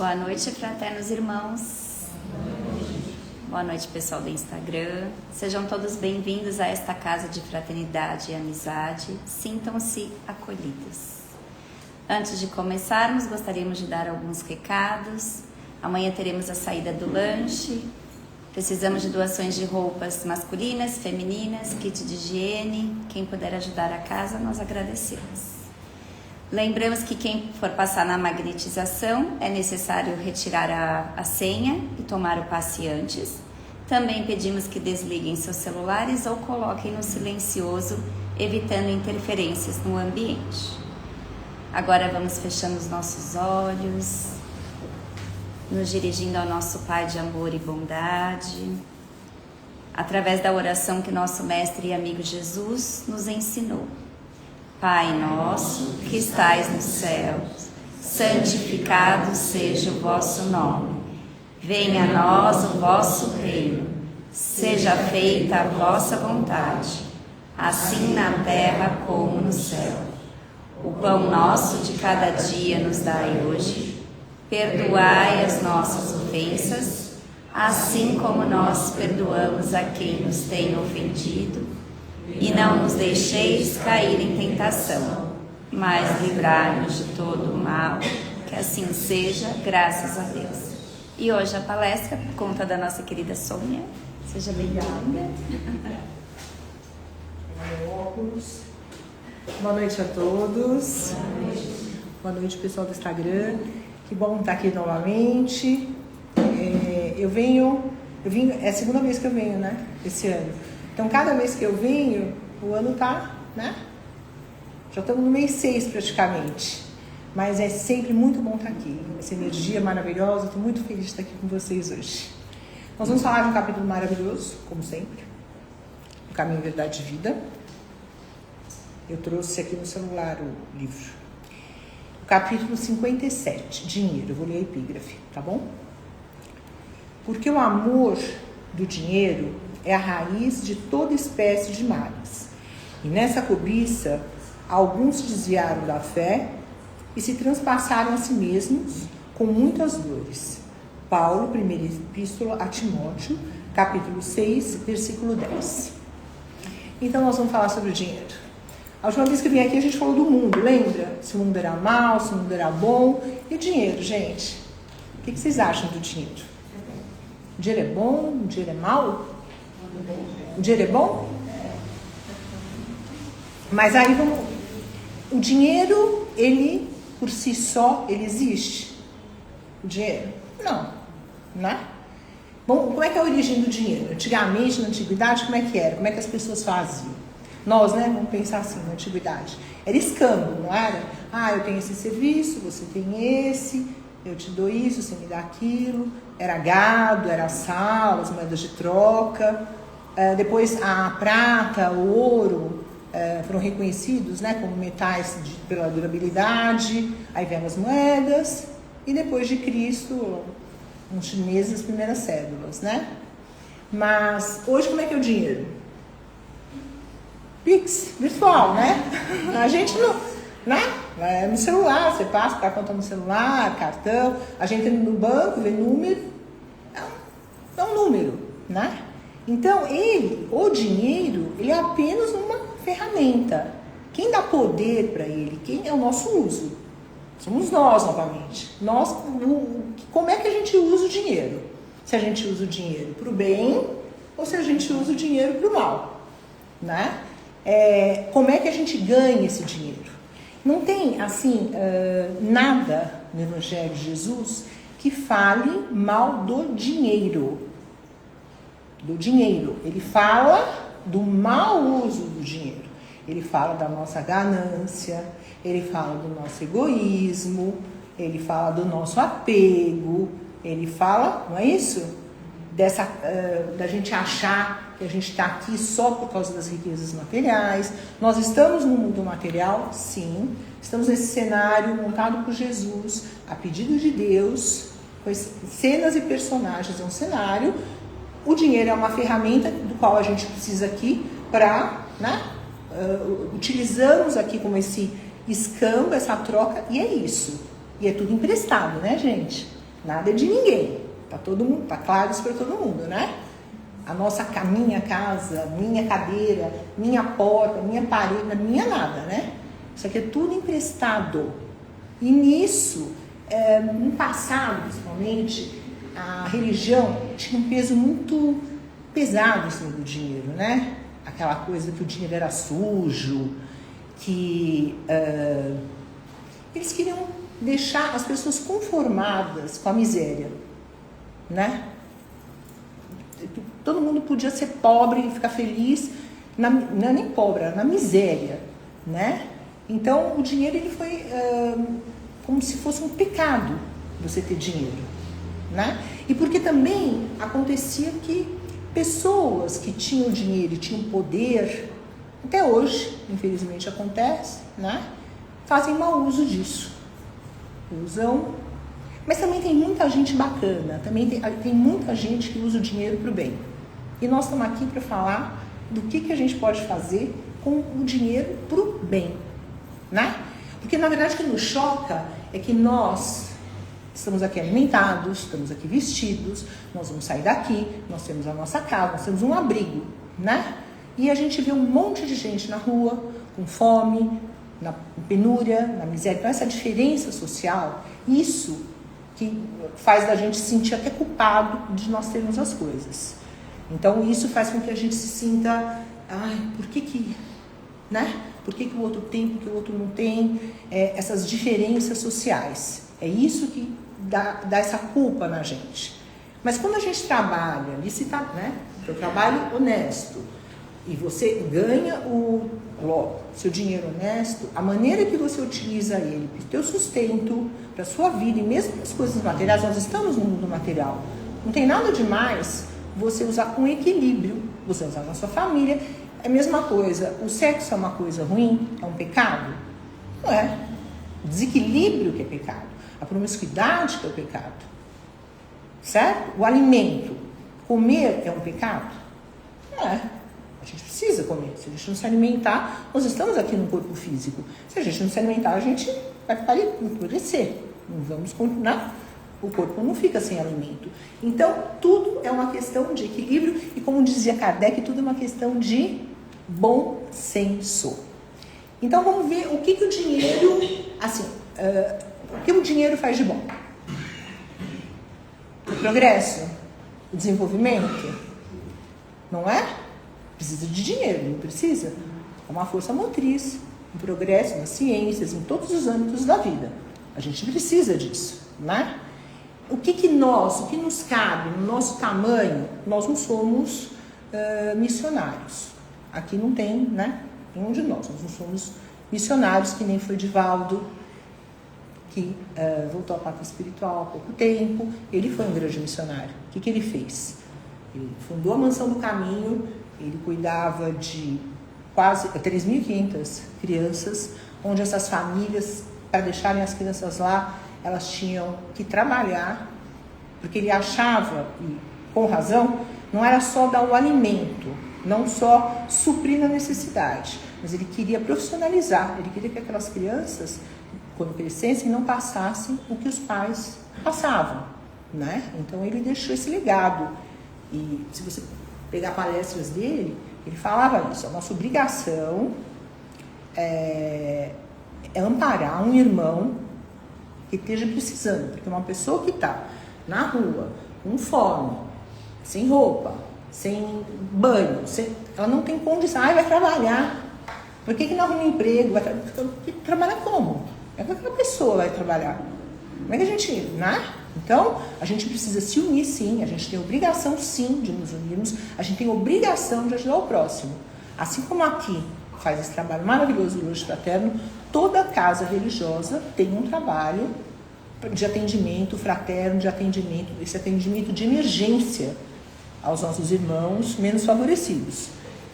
Boa noite, fraternos irmãos. Boa noite, pessoal do Instagram. Sejam todos bem-vindos a esta casa de fraternidade e amizade. Sintam-se acolhidos. Antes de começarmos, gostaríamos de dar alguns recados. Amanhã teremos a saída do lanche. Precisamos de doações de roupas masculinas, femininas, kit de higiene. Quem puder ajudar a casa, nós agradecemos. Lembramos que quem for passar na magnetização é necessário retirar a senha e tomar o passe antes. Também pedimos que desliguem seus celulares ou coloquem no silencioso, evitando interferências no ambiente. Agora vamos fechando os nossos olhos, nos dirigindo ao nosso Pai de amor e bondade, através da oração que nosso Mestre e amigo Jesus nos ensinou. Pai nosso, que estais no céu, santificado seja o vosso nome. Venha a nós o vosso reino. Seja feita a vossa vontade, assim na terra como no céu. O pão nosso de cada dia nos dai hoje. Perdoai as nossas ofensas, assim como nós perdoamos a quem nos tem ofendido. E não nos deixeis cair em tentação, mas livrai-nos de todo o mal, que assim seja, graças a Deus. E hoje a palestra, por conta da nossa querida Sônia. Seja bem-vinda. Boa noite a todos. Boa noite, pessoal do Instagram. Que bom estar aqui novamente. É a segunda vez que eu venho, né? Esse ano. Então, cada vez que eu venho, o ano tá, né? Já estamos no mês 6 praticamente. Mas é sempre muito bom estar aqui. Essa energia maravilhosa. Estou muito feliz de estar aqui com vocês hoje. Nós vamos falar de um capítulo maravilhoso, como sempre. O Caminho, Verdade e Vida. Eu trouxe aqui no celular o livro. O capítulo 57, Dinheiro. Eu vou ler a epígrafe, tá bom? Porque o amor do dinheiro é a raiz de toda espécie de males. E nessa cobiça, alguns se desviaram da fé e se transpassaram a si mesmos com muitas dores. Paulo, primeira epístola a Timóteo, capítulo 6, versículo 10. Então nós vamos falar sobre o dinheiro. A última vez que eu vim aqui a gente falou do mundo, lembra? Se o mundo era mau, se o mundo era bom. E o dinheiro, gente? O que vocês acham do dinheiro? O dinheiro é bom? O dinheiro é mau? O dinheiro é bom? Mas aí vamos... O dinheiro, ele, por si só, ele existe? O dinheiro? Não. Né? Bom, como é que é a origem do dinheiro? Antigamente, na antiguidade, como é que era? Como é que as pessoas faziam? Nós, né? Vamos pensar assim, na antiguidade. Era escambo, não era? Ah, eu tenho esse serviço, você tem esse, eu te dou isso, você me dá aquilo. Era gado, era sal, as moedas de troca. Depois a prata, o ouro foram reconhecidos, né, como metais pela durabilidade. Aí vieram as moedas e depois de Cristo, uns chineses, as primeiras cédulas, né? Mas hoje como é que é o dinheiro? Pix, virtual, né? A gente não, né? No celular, você passa para a conta no celular, cartão, a gente entra no banco, vê número, é um número, né? Então, o dinheiro, ele é apenas uma ferramenta. Quem dá poder para ele? Quem é o nosso uso? Somos nós, novamente. Como é que a gente usa o dinheiro? Se a gente usa o dinheiro para o bem ou se a gente usa o dinheiro para o mal, né? Como é que a gente ganha esse dinheiro? Não tem, assim, nada no Evangelho de Jesus que fale mal do dinheiro. Do dinheiro. Ele fala do mau uso do dinheiro. Ele fala da nossa ganância, ele fala do nosso egoísmo, ele fala do nosso apego, ele fala, não é isso? Da gente achar que a gente está aqui só por causa das riquezas materiais. Nós estamos no mundo material, sim. Estamos nesse cenário montado por Jesus, a pedido de Deus, com cenas e personagens. É um cenário. O dinheiro é uma ferramenta do qual a gente precisa aqui para, né? Utilizamos aqui como esse escambo, essa troca, e é isso. E é tudo emprestado, né, gente? Nada é de ninguém. Tá todo mundo, tá claro isso para todo mundo, né? Minha casa, minha cadeira, minha porta, minha parede, não é minha nada, né? Isso aqui é tudo emprestado. E nisso, no passado, principalmente, a religião tinha um peso muito pesado em cima do dinheiro, né? Aquela coisa que o dinheiro era sujo, que eles queriam deixar as pessoas conformadas com a miséria, né? Todo mundo podia ser pobre e ficar feliz, não é nem pobre, era na miséria, né? Então o dinheiro ele foi como se fosse um pecado você ter dinheiro, né? E porque também acontecia que pessoas que tinham dinheiro e tinham poder, até hoje, infelizmente acontece, né? Fazem mau uso disso. Usam. Mas também tem muita gente bacana, também tem muita gente que usa o dinheiro para o bem. E nós estamos aqui para falar do que a gente pode fazer com o dinheiro para o bem, né? Porque na verdade o que nos choca é que nós estamos aqui alimentados, estamos aqui vestidos, nós vamos sair daqui, nós temos a nossa casa, nós temos um abrigo, né? E a gente vê um monte de gente na rua, com fome, na penúria, na miséria. Então essa diferença social, isso que faz da gente se sentir até culpado de nós termos as coisas. Então isso faz com que a gente se sinta, por que né? Por que o outro tem, por que o outro não tem? Essas diferenças sociais. É isso que dá essa culpa na gente. Mas quando a gente trabalha, né? Eu trabalho honesto e você ganha o seu dinheiro honesto, a maneira que você utiliza ele para o teu sustento, para a sua vida e mesmo as coisas materiais, nós estamos no mundo material. Não tem nada demais você usar com equilíbrio, você usar na sua família. É a mesma coisa, o sexo é uma coisa ruim? É um pecado? Não é. O desequilíbrio que é pecado. A promiscuidade que é o pecado. Certo? O alimento. Comer é um pecado? Não é. A gente precisa comer. Se a gente não se alimentar, nós estamos aqui no corpo físico. Se a gente não se alimentar, a gente vai empobrecer. Não vamos continuar. O corpo não fica sem alimento. Então, tudo é uma questão de equilíbrio. E como dizia Kardec, tudo é uma questão de bom senso. Então, vamos ver o que o dinheiro... o que o dinheiro faz de bom? O progresso? O desenvolvimento? Não é? Precisa de dinheiro, não precisa? É uma força motriz, um progresso nas ciências, em todos os âmbitos da vida. A gente precisa disso, né? O que nos cabe, no nosso tamanho, nós não somos missionários. Aqui não tem, né? Nenhum de nós não somos missionários, que nem foi Divaldo, que voltou à pátria espiritual há pouco tempo. Ele foi um grande missionário. O que ele fez? Ele fundou a Mansão do Caminho, ele cuidava de quase 3.500 crianças, onde essas famílias, para deixarem as crianças lá, elas tinham que trabalhar, porque ele achava, e com razão, não era só dar o alimento, não só suprir a necessidade, mas ele queria profissionalizar, ele queria que aquelas crianças, quando crescessem, não passassem o que os pais passavam, né? Então ele deixou esse legado. E se você pegar palestras dele, ele falava isso: a nossa obrigação é amparar um irmão que esteja precisando, porque uma pessoa que está na rua, com fome, sem roupa, sem banho, ela não tem condição, vai trabalhar. Por que não arruma emprego? Vai trabalhar como? É que aquela pessoa vai trabalhar. Como é que a gente, né? Então, a gente precisa se unir, sim. A gente tem obrigação, sim, de nos unirmos. A gente tem obrigação de ajudar o próximo. Assim como aqui faz esse trabalho maravilhoso do Lourdes Fraterno, toda casa religiosa tem um trabalho de atendimento fraterno, de atendimento, esse atendimento de emergência aos nossos irmãos menos favorecidos.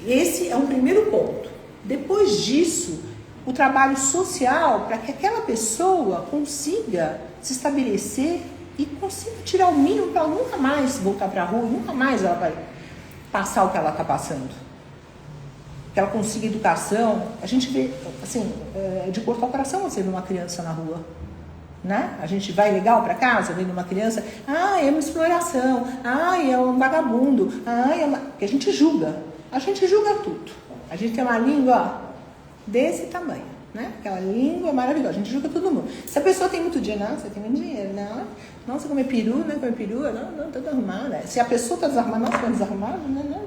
Esse é um primeiro ponto. Depois disso, o trabalho social para que aquela pessoa consiga se estabelecer e consiga tirar o mínimo para ela nunca mais voltar para a rua, nunca mais ela vai passar o que ela está passando. Que ela consiga educação. A gente vê, assim, de cortar o coração você ver uma criança na rua, Né? A gente vai legal para casa, vendo uma criança, é uma exploração, é um vagabundo, que a gente julga tudo. A gente tem uma língua desse tamanho, né? Aquela língua maravilhosa, a gente julga todo mundo. Se a pessoa tem muito dinheiro, não, você tem muito dinheiro, não, nossa, comer peru, né? Comer perua, não, tá desarrumada. Se a pessoa tá desarrumada, nossa, tá desarrumada, não.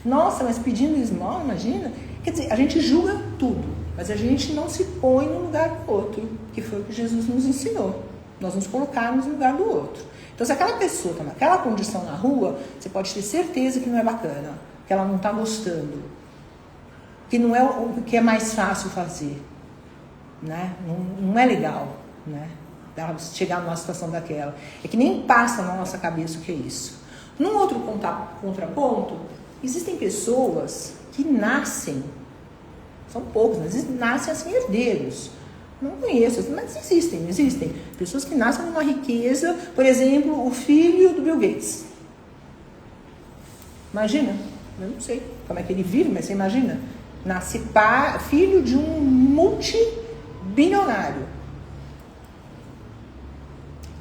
Nossa, mas pedindo esmola, imagina. Quer dizer, a gente julga tudo, mas a gente não se põe no lugar do outro, que foi o que Jesus nos ensinou. Nós nos colocarmos no lugar do outro. Então, se aquela pessoa está naquela condição na rua, você pode ter certeza que não é bacana, que ela não está gostando, que não é o que é mais fácil fazer, né? Não é legal, né? Chegar numa situação daquela. É que nem passa na nossa cabeça o que é isso. Num outro contraponto, existem pessoas que nascem, são poucos, mas nascem assim herdeiros. Não conheço, mas existem pessoas que nascem numa riqueza, por exemplo, o filho do Bill Gates. Imagina, eu não sei como é que ele vive, mas você imagina, nasce filho de um multibilionário.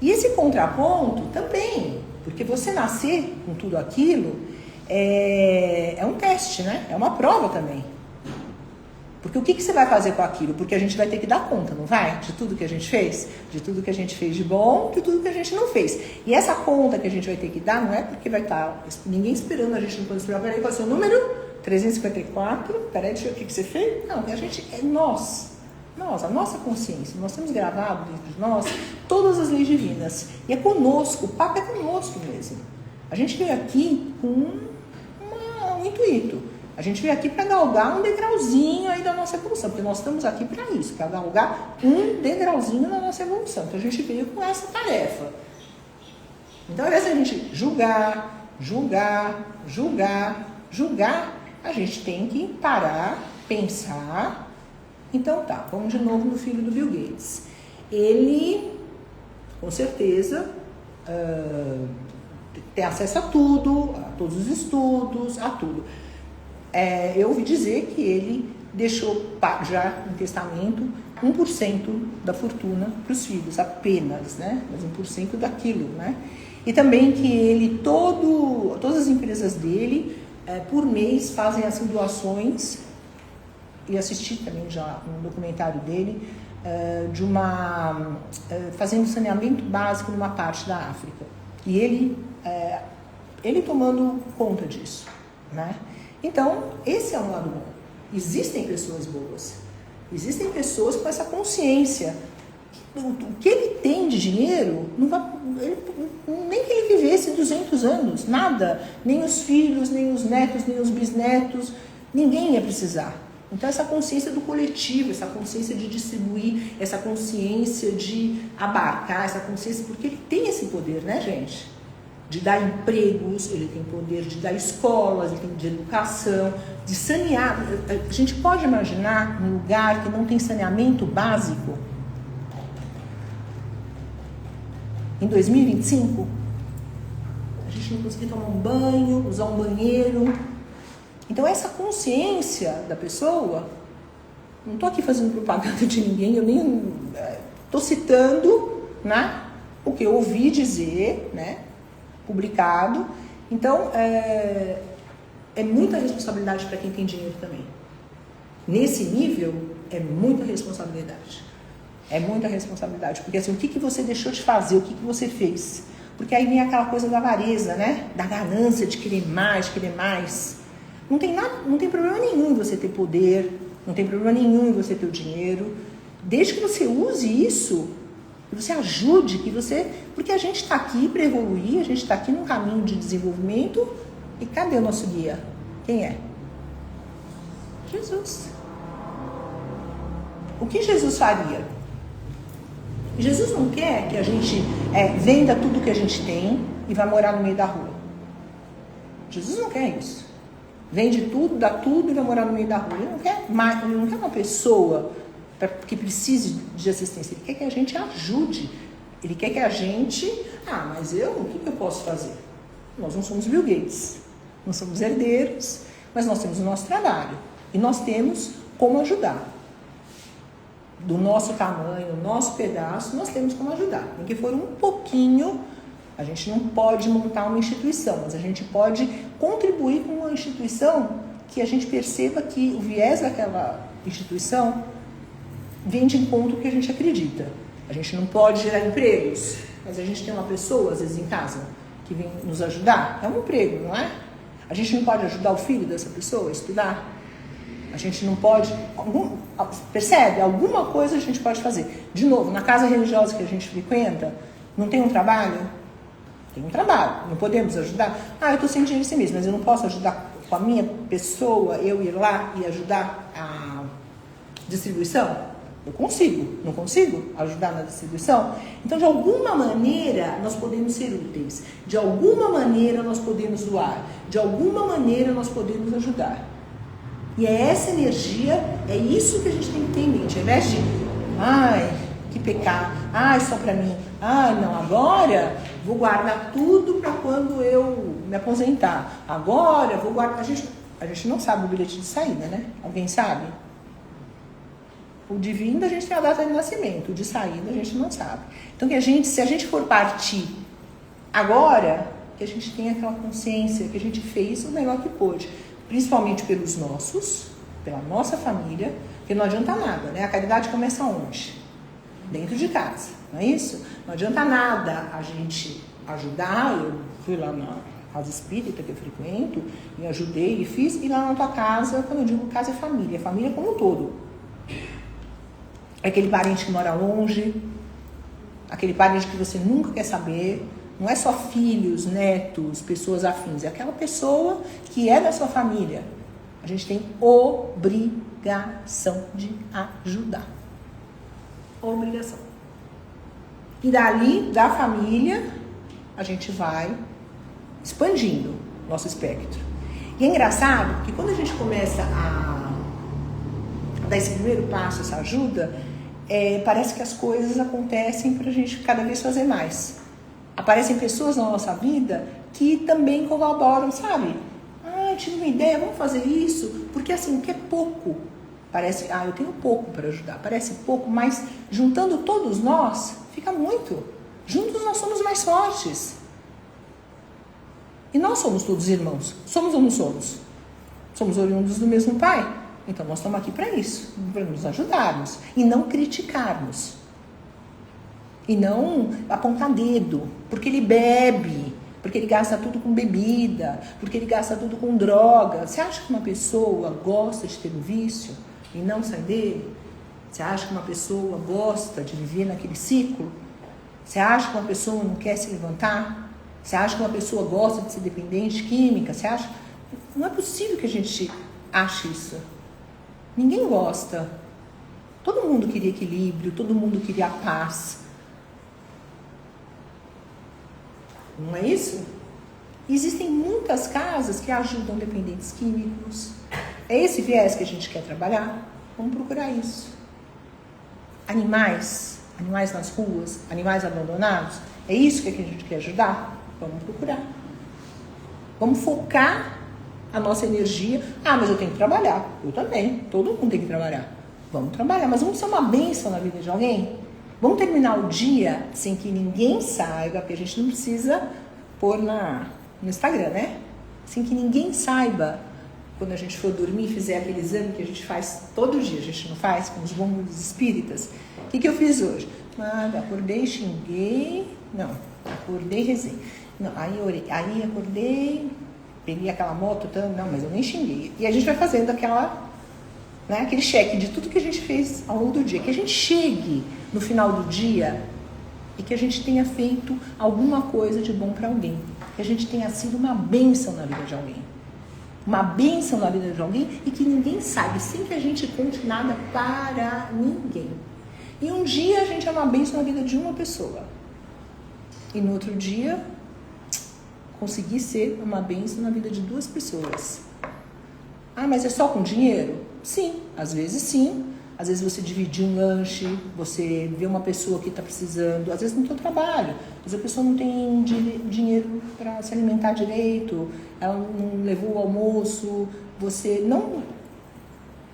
E esse contraponto também, porque você nascer com tudo aquilo é um teste, né? É uma prova também. Porque o que você vai fazer com aquilo? Porque a gente vai ter que dar conta, não vai? De tudo que a gente fez? De tudo que a gente fez de bom, de tudo que a gente não fez. E essa conta que a gente vai ter que dar não é porque vai estar ninguém esperando a gente no plano espiritual. Peraí, qual é o seu número? 354. Peraí, deixa eu ver o que você fez. Não, a gente é nós, a nossa consciência. Nós temos gravado dentro de nós todas as leis divinas. E é conosco, o papo é conosco mesmo. A gente veio aqui com um intuito. A gente veio aqui para galgar um degrauzinho aí da nossa evolução, porque nós estamos aqui para isso, para galgar um degrauzinho na nossa evolução. Então a gente veio com essa tarefa. Então, ao invés de a gente julgar, a gente tem que parar, pensar. Então tá, vamos de novo no filho do Bill Gates. Ele, com certeza, tem acesso a tudo, a todos os estudos, a tudo. Eu ouvi dizer que ele deixou já em testamento 1% da fortuna para os filhos, apenas, né? Mas 1% daquilo, né? E também que ele, todas as empresas dele, por mês, fazem assim doações, e assisti também já um documentário dele, fazendo saneamento básico numa parte da África. E ele tomando conta disso, né? Então, esse é um lado bom. Existem pessoas boas. Existem pessoas com essa consciência. O que ele tem de dinheiro, nem que ele vivesse 200 anos, nada. Nem os filhos, nem os netos, nem os bisnetos. Ninguém ia precisar. Então, essa consciência do coletivo, essa consciência de distribuir, essa consciência de abarcar, essa consciência, porque ele tem esse poder, né, gente? De dar empregos, ele tem poder de dar escolas, ele tem de educação, de sanear. A gente pode imaginar um lugar que não tem saneamento básico em 2025? A gente não conseguir tomar um banho, usar um banheiro. Então essa consciência da pessoa, não estou aqui fazendo propaganda de ninguém, eu nem estou citando, né, o que eu ouvi dizer, né, publicado. Então, é muita responsabilidade para quem tem dinheiro também. Nesse nível, é muita responsabilidade. É muita responsabilidade. Porque assim, o que você deixou de fazer? O que você fez? Porque aí vem aquela coisa da avareza, né? Da ganância, de querer mais, Não tem problema nenhum em você ter poder, não tem problema nenhum em você ter o dinheiro. Desde que você use isso, que você ajude, porque a gente está aqui para evoluir, a gente está aqui num caminho de desenvolvimento. E cadê o nosso guia? Quem é? Jesus. O que Jesus faria? Jesus não quer que a gente venda tudo que a gente tem e vá morar no meio da rua. Jesus não quer isso. Vende tudo, dá tudo e vai morar no meio da rua. Ele não quer uma pessoa que precise de assistência. Ele quer que a gente ajude. Ele quer que a gente... mas o que eu posso fazer? Nós não somos Bill Gates. Não somos herdeiros, mas nós temos o nosso trabalho. E nós temos como ajudar. do nosso tamanho, do nosso pedaço, nós temos como ajudar. Nem que for um pouquinho, a gente não pode montar uma instituição, mas a gente pode contribuir com uma instituição que a gente perceba que o viés daquela instituição vem de encontro ao que a gente acredita. A gente não pode gerar empregos, mas a gente tem uma pessoa, às vezes, em casa, que vem nos ajudar. É um emprego, não é? A gente não pode ajudar o filho dessa pessoa a estudar. A gente não pode... Percebe? Alguma coisa a gente pode fazer. De novo, na casa religiosa que a gente frequenta, não tem um trabalho? Tem um trabalho. Não podemos ajudar? Eu estou sem dinheiro em si mesmo, mas eu não posso ajudar com a minha pessoa, eu ir lá e ajudar a distribuição? Eu consigo, não consigo ajudar na distribuição? Então, de alguma maneira, nós podemos ser úteis. De alguma maneira, nós podemos doar. De alguma maneira, nós podemos ajudar. E é essa energia, é isso que a gente tem que ter em mente. Ao invés de, que pecado, só pra mim. Não, agora vou guardar tudo para quando eu me aposentar. Agora vou guardar... A gente não sabe o bilhete de saída, né? Alguém sabe? O de vinda a gente tem a data de nascimento, o de saída a gente não sabe. Então, se a gente for partir agora, que a gente tenha aquela consciência que a gente fez o melhor que pôde. Principalmente pelos nossos, pela nossa família, porque não adianta nada, né? A caridade começa onde? Dentro de casa, não é isso? Não adianta nada a gente ajudar. Eu fui lá na casa espírita que eu frequento, e ajudei e fiz, e lá na tua casa, quando eu digo casa, é família como um todo. Aquele parente que mora longe, aquele parente que você nunca quer saber, não é só filhos, netos, pessoas afins, é aquela pessoa que é da sua família. A gente tem obrigação de ajudar. Obrigação. E dali, da família, a gente vai expandindo nosso espectro. E é engraçado que quando a gente começa a dar esse primeiro passo, essa ajuda, parece que as coisas acontecem para a gente cada vez fazer mais. Aparecem pessoas na nossa vida que também colaboram, sabe? Tive uma ideia, vamos fazer isso. Porque assim, o que é pouco, parece, eu tenho pouco para ajudar. Parece pouco, mas juntando todos nós, fica muito. Juntos nós somos mais fortes. E nós somos todos irmãos. Somos ou não somos? Somos oriundos do mesmo Pai. Então nós estamos aqui para isso, para nos ajudarmos e não criticarmos. E não apontar dedo, porque ele bebe, porque ele gasta tudo com bebida, porque ele gasta tudo com droga. Você acha que uma pessoa gosta de ter um vício e não sai dele? Você acha que uma pessoa gosta de viver naquele ciclo? Você acha que uma pessoa não quer se levantar? Você acha que uma pessoa gosta de ser dependente química? Você acha? Não é possível que a gente ache isso. Ninguém gosta. Todo mundo queria equilíbrio, todo mundo queria paz. Não é isso? Existem muitas casas que ajudam dependentes químicos. É esse viés que a gente quer trabalhar? Vamos procurar isso. Animais nas ruas, animais abandonados, é isso que a gente quer ajudar? Vamos procurar. Vamos focar a nossa energia. Mas eu tenho que trabalhar. Eu também. Todo mundo tem que trabalhar. Vamos trabalhar, mas vamos ser uma bênção na vida de alguém? Vamos terminar o dia sem que ninguém saiba, porque a gente não precisa pôr no Instagram, né? Sem que ninguém saiba. Quando a gente for dormir, fizer aquele exame que a gente faz todo dia, a gente não faz com os bons espíritas. O que eu fiz hoje? Nada, acordei, xinguei. Não, acordei, rezei. Não, aí orei, aí acordei, peguei aquela moto, não, mas eu nem xinguei. E a gente vai fazendo aquele cheque de tudo que a gente fez ao longo do dia. Que a gente chegue no final do dia e que a gente tenha feito alguma coisa de bom para alguém. Que a gente tenha sido uma bênção na vida de alguém. Uma bênção na vida de alguém e que ninguém saiba, sem que a gente conte nada para ninguém. E um dia a gente é uma bênção na vida de uma pessoa. E no outro dia, conseguir ser uma bênção na vida de 2 pessoas. Mas é só com dinheiro? Sim, às vezes sim. Às vezes você dividir um lanche, você vê uma pessoa que está precisando, às vezes no seu trabalho, às vezes a pessoa não tem dinheiro para se alimentar direito, ela não levou o almoço, você não...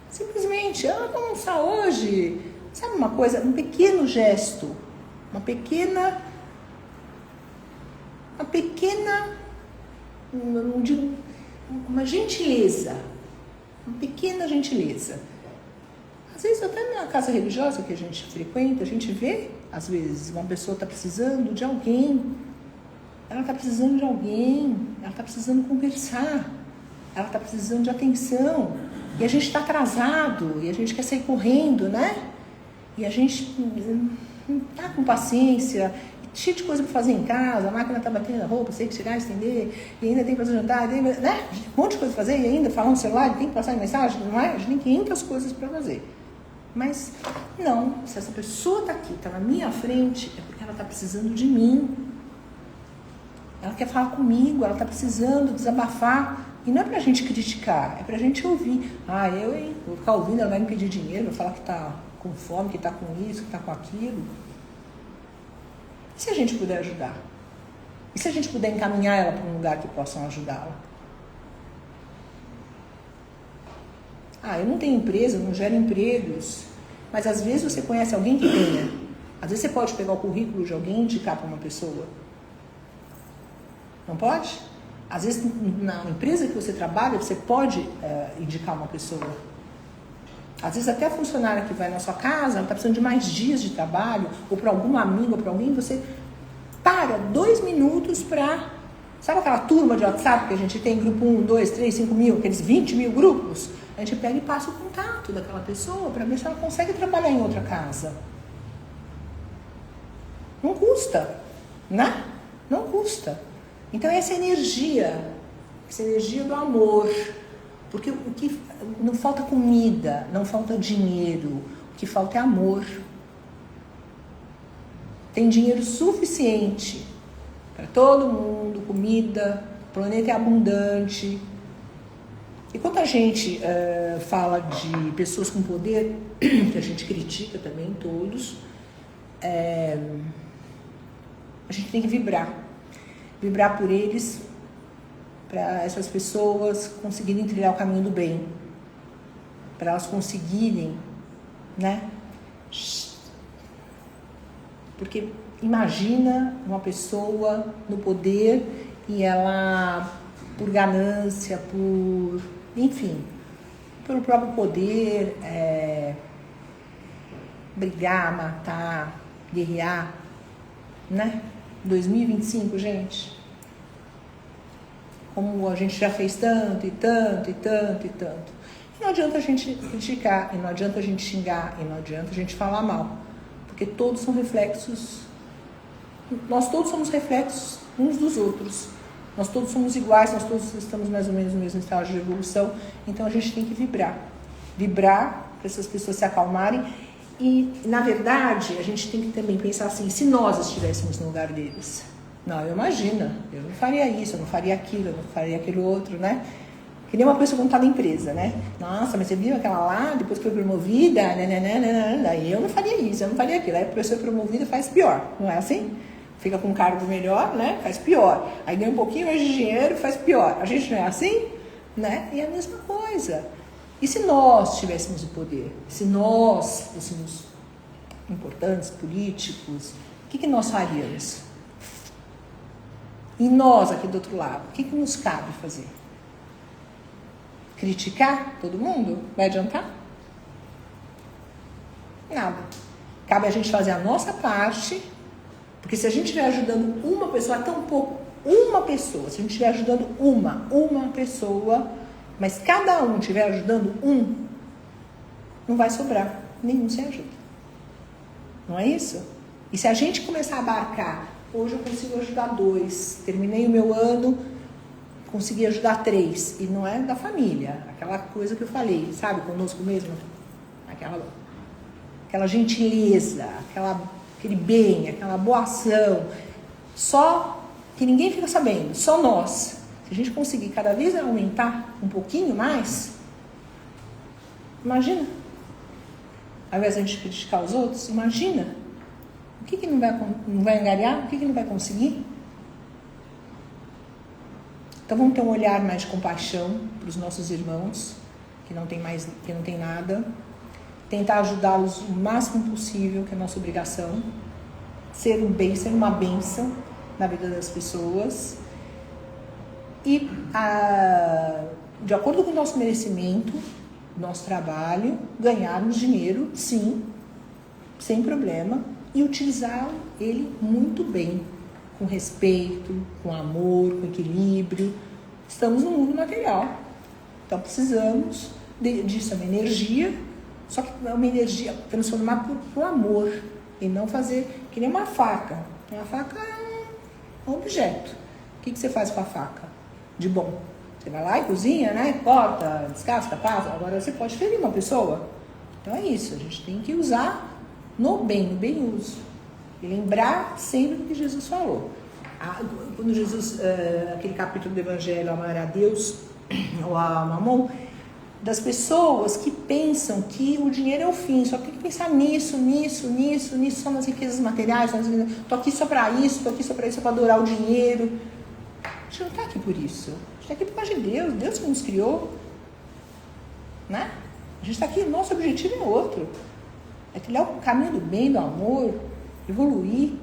Simplesmente, vamos almoçar hoje, Sabe uma coisa? Um pequeno gesto, uma pequena, não digo, uma gentileza, uma pequena gentileza. Às vezes até na casa religiosa que a gente frequenta, a gente vê, às vezes, uma pessoa está precisando de alguém, ela está precisando de alguém, ela está precisando conversar, ela está precisando de atenção, e a gente está atrasado, e a gente quer sair correndo, né? E a gente não está com paciência, cheio de coisa para fazer em casa, a máquina está batendo a roupa, tem que chegar, estender, e ainda tem que fazer jantar, né? Um monte de coisa para fazer, e ainda falar no celular, tem que passar mensagem, não é? A gente tem 500 coisas para fazer. Mas não, se essa pessoa está aqui, está na minha frente, é porque ela está precisando de mim. Ela quer falar comigo, ela está precisando desabafar. E não é pra gente criticar, é pra gente ouvir. Vou ficar ouvindo, ela vai me pedir dinheiro, vai falar que tá com fome, que tá com isso, que tá com aquilo. E se a gente puder ajudar? E se a gente puder encaminhar ela para um lugar que possam ajudá-la? Eu não tenho empresa, não gero empregos, mas às vezes você conhece alguém que tenha. Às vezes você pode pegar o currículo de alguém e indicar para uma pessoa. Não pode? Às vezes na empresa que você trabalha, você pode indicar uma pessoa. Às vezes até a funcionária que vai na sua casa, ela está precisando de mais dias de trabalho, ou para algum amigo, ou para alguém, você para 2 minutos para... Sabe aquela turma de WhatsApp que a gente tem, grupo 1, 2, 3, 5 mil, aqueles 20 mil grupos? A gente pega e passa o contato daquela pessoa para ver se ela consegue trabalhar em outra casa. Não custa, né? Não custa. Então essa energia do amor, porque o que não falta comida, não falta dinheiro, o que falta é amor. Tem dinheiro suficiente para todo mundo, comida, o planeta é abundante. E quando a gente fala de pessoas com poder, que a gente critica também todos, a gente tem que vibrar por eles, para essas pessoas conseguirem trilhar o caminho do bem, para elas conseguirem, né? Porque imagina uma pessoa no poder e ela, por ganância, enfim, pelo próprio poder, brigar, matar, guerrear, né? 2025, gente, como a gente já fez tanto e tanto e tanto e tanto. E não adianta a gente criticar, e não adianta a gente xingar, e não adianta a gente falar mal, porque todos são reflexos, nós todos somos reflexos uns dos outros, nós todos somos iguais, nós todos estamos mais ou menos no mesmo estágio de evolução, então a gente tem que vibrar para essas pessoas se acalmarem. E, na verdade, a gente tem que também pensar assim, se nós estivéssemos no lugar deles. Não, eu imagino, eu não faria isso, eu não faria aquilo, eu não faria aquilo outro, né? Que nem uma pessoa quando tá na empresa, né? Nossa, mas você viu aquela lá, depois que foi promovida, daí eu não faria isso, eu não faria aquilo. Aí a pessoa promovida faz pior, não é assim? Fica com um cargo melhor, né? Faz pior. Aí ganha um pouquinho mais de dinheiro, faz pior. A gente não é assim, né? E é a mesma coisa. E se nós tivéssemos o poder? Se nós fôssemos importantes, políticos, o que nós faríamos? E nós aqui do outro lado, o que nos cabe fazer? Criticar todo mundo? Vai adiantar? Nada. Cabe a gente fazer a nossa parte, porque se a gente estiver ajudando uma pessoa, é tão pouco, uma pessoa, se a gente estiver ajudando uma pessoa, mas cada um estiver ajudando não vai sobrar nenhum sem ajuda. Não é isso? E se a gente começar a abarcar, hoje eu consigo ajudar 2, terminei o meu ano, consegui ajudar 3, e não é da família, aquela coisa que eu falei, sabe, conosco mesmo, aquela gentileza, aquele bem, aquela boa ação, só que ninguém fica sabendo, só nós. Se a gente conseguir cada vez aumentar um pouquinho mais, imagina, ao invés de a gente criticar os outros, imagina, o que não vai angariar, o que não vai conseguir? Então vamos ter um olhar mais de compaixão para os nossos irmãos, que não tem nada, tentar ajudá-los o máximo possível, que é a nossa obrigação, ser uma bênção na vida das pessoas e, de acordo com o nosso merecimento, nosso trabalho, ganharmos dinheiro, sim, sem problema, e utilizar ele muito bem, com respeito, com amor, com equilíbrio. Estamos no mundo material, então precisamos disso, é uma energia, só que é uma energia transformar por amor, e não fazer que nem uma faca. Uma faca é um objeto. O que você faz com a faca? De bom. Você vai lá e cozinha, né? Corta, descasca, passa. Agora você pode ferir uma pessoa. Então é isso, a gente tem que usar no bem uso. E lembrar sempre do que Jesus falou. Quando Jesus, aquele capítulo do Evangelho, amar a Deus, ou a Mamon, das pessoas que pensam que o dinheiro é o fim, só tem que pensar nisso, só nas riquezas materiais, tô aqui só para isso, só para adorar o dinheiro. A gente não está aqui por isso, a gente está aqui por causa de Deus que nos criou, né? A gente está aqui, nosso objetivo é outro, é trilhar o caminho do bem, do amor, evoluir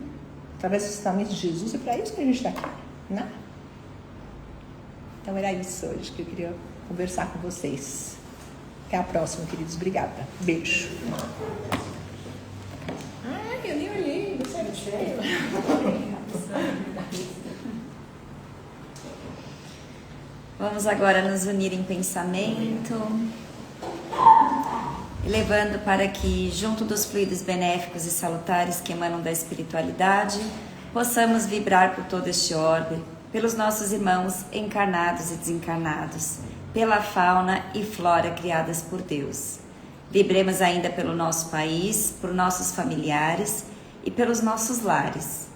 através dos ensinamentos de Jesus, é para isso que a gente está aqui, né? Então era isso hoje que eu queria conversar com vocês. Até a próxima, queridos. Obrigada. Beijo. Ai, eu nem olhei. Você era sério? Vamos agora nos unir em pensamento, elevando para que, junto dos fluidos benéficos e salutares que emanam da espiritualidade, possamos vibrar por todo este orbe, pelos nossos irmãos encarnados e desencarnados, pela fauna e flora criadas por Deus. Vibremos ainda pelo nosso país, por nossos familiares e pelos nossos lares.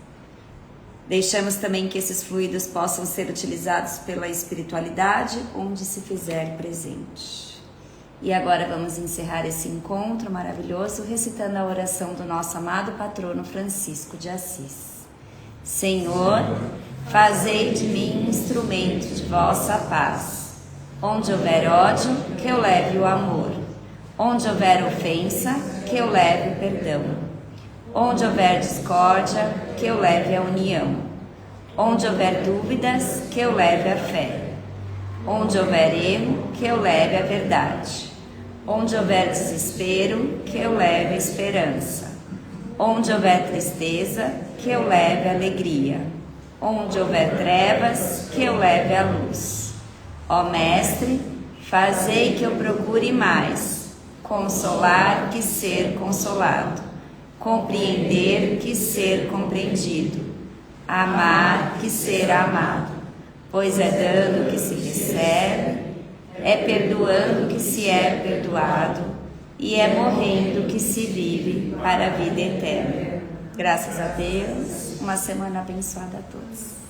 Deixamos também que esses fluidos possam ser utilizados pela espiritualidade onde se fizer presente. E agora vamos encerrar esse encontro maravilhoso recitando a oração do nosso amado patrono Francisco de Assis. Senhor, fazei de mim instrumento de vossa paz. Onde houver ódio, que eu leve o amor. Onde houver ofensa, que eu leve o perdão. Onde houver discórdia, que eu leve a união. Onde houver dúvidas, que eu leve a fé. Onde houver erro, que eu leve a verdade. Onde houver desespero, que eu leve a esperança. Onde houver tristeza, que eu leve a alegria. Onde houver trevas, que eu leve a luz. Ó Mestre, fazei que eu procure mais, consolar que ser consolado, compreender que ser compreendido, amar que ser amado, pois é dando que se recebe, é perdoando que se é perdoado e é morrendo que se vive para a vida eterna. Graças a Deus, uma semana abençoada a todos.